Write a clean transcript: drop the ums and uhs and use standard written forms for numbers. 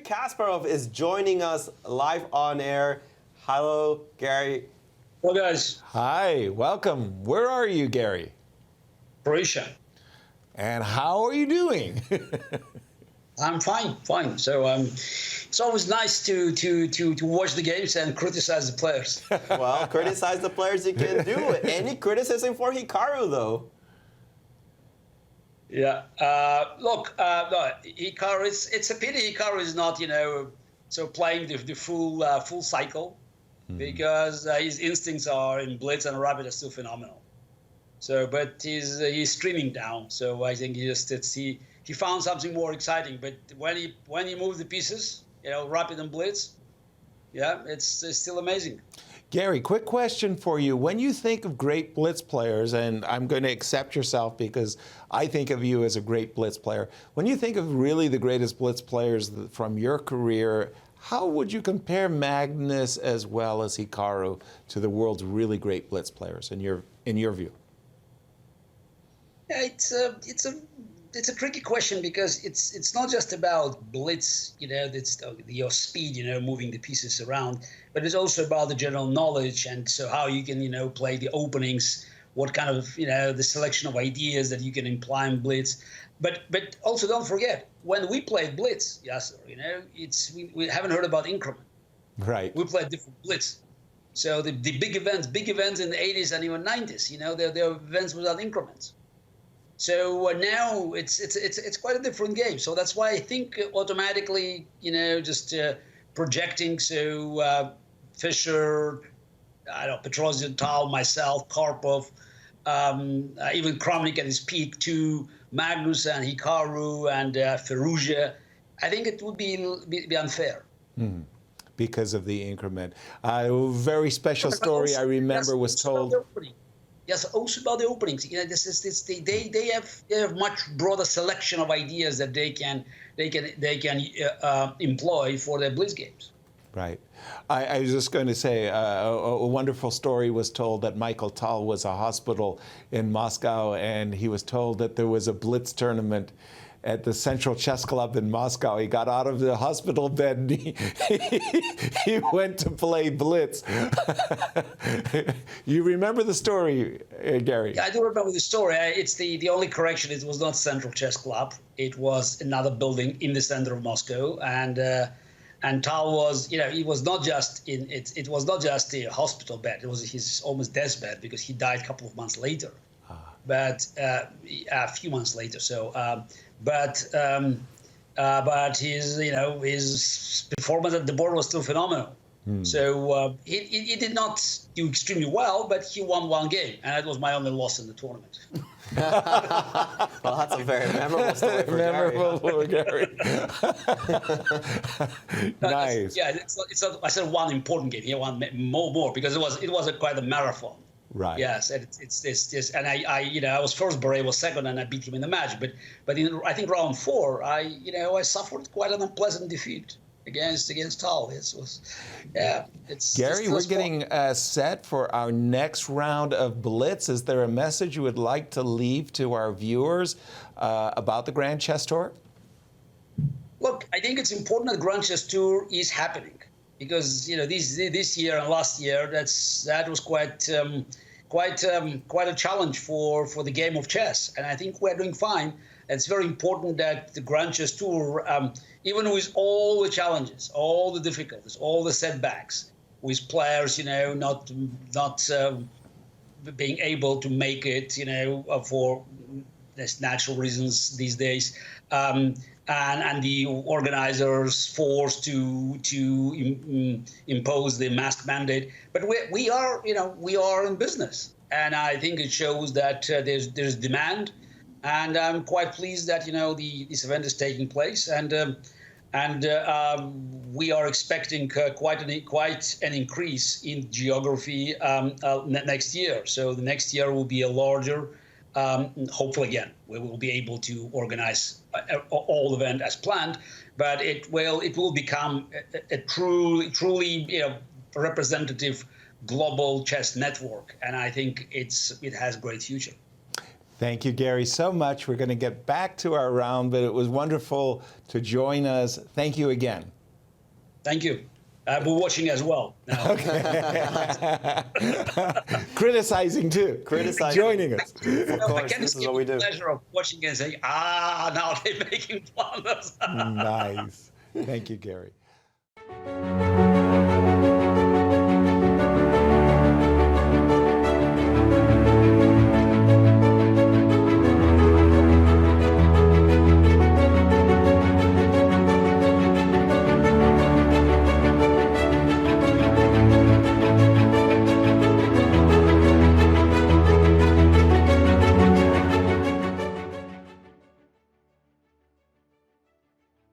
Kasparov is joining us live on air. Hello, Garry. Hello, guys. Hi, welcome. Where are you, Garry? Croatia. And how are you doing? I'm fine. So it's always nice to watch the games and criticize the players. Well, criticize the players you can do. Any criticism for Hikaru, though? Yeah. Look, no, Hikaru. It's a pity Hikaru is not, so playing the full cycle, because his instincts are in Blitz and Rapid are still phenomenal. So, but he's streaming down. So I think he found something more exciting. But when he moved the pieces, Rapid and Blitz, yeah, it's still amazing. Garry, quick question for you. When you think of great Blitz players, and I'm going to accept yourself because I think of you as a great Blitz player, when you think of really the greatest Blitz players from your career, how would you compare Magnus as well as Hikaru to the world's really great Blitz players in your view? Yeah, it's a tricky question because it's not just about Blitz, it's your speed, moving the pieces around, but it's also about the general knowledge and so how you can, play the openings, what kind of, the selection of ideas that you can imply in Blitz. But also don't forget, when we played Blitz, yes, we haven't heard about increment. Right. We played different Blitz. So the big events in the 80s and even 90s, they're events without increments. So now it's quite a different game. So that's why I think automatically, just projecting. So Fischer, Petrosian, Tal, myself, Karpov, even Kramnik at his peak, too, Magnus and Hikaru and Ferrugia. I think it would be unfair. Mm-hmm. Because of the increment. A very special story I remember was told. Yes, also about the openings. They have much broader selection of ideas that they can employ for their Blitz games. Right. I was just going to say a wonderful story was told that Michael Tal was a hospital in Moscow, and he was told that there was a Blitz tournament at the Central Chess Club in Moscow. He got out of the hospital bed and he went to play Blitz. You remember the story, Garry? Yeah, I do remember the story. It's the only correction. It was not Central Chess Club. It was another building in the center of Moscow. And Tal was, he was not just in it. It was not just a hospital bed. It was his almost deathbed because he died a couple of months later. But a few months later. So, but his his performance at the board was still phenomenal. So he did not do extremely well, but he won one game, and that was my only loss in the tournament. Well, that's a very memorable story for Garry. Nice. Yeah, it's not, I said one important game. He won more because it was quite a marathon. Right. Yes, and it's and I was first, Beret was second, and I beat him in the match. But in I think round 4, I suffered quite an unpleasant defeat against Tal. Garry, we're getting set for our next round of Blitz. Is there a message you would like to leave to our viewers about the Grand Chess Tour? Look, I think it's important that the Grand Chess Tour is happening because this year and last year that was quite a challenge for the game of chess, and I think we're doing fine. It's very important that the Grand Chess Tour, even with all the challenges, all the difficulties, all the setbacks, with players, not being able to make it, for there's natural reasons these days, and the organizers forced to impose the mask mandate. But we are in business, and I think it shows that there's demand. And I'm quite pleased that this event is taking place, and we are expecting quite an increase in geography next year. So the next year will be a larger. Hopefully, again, we will be able to organize all event as planned, but it will become a truly representative global chess network, and I think it has great future. Thank you, Garry, so much. We're going to get back to our round, but it was wonderful to join us. Thank you again. Thank you. We're watching as well. Now. Okay. Criticizing too. Criticizing. Joining us. Of course, I can this is what we do. the pleasure of watching and saying, now they're making blunders. Nice. Thank you, Garry.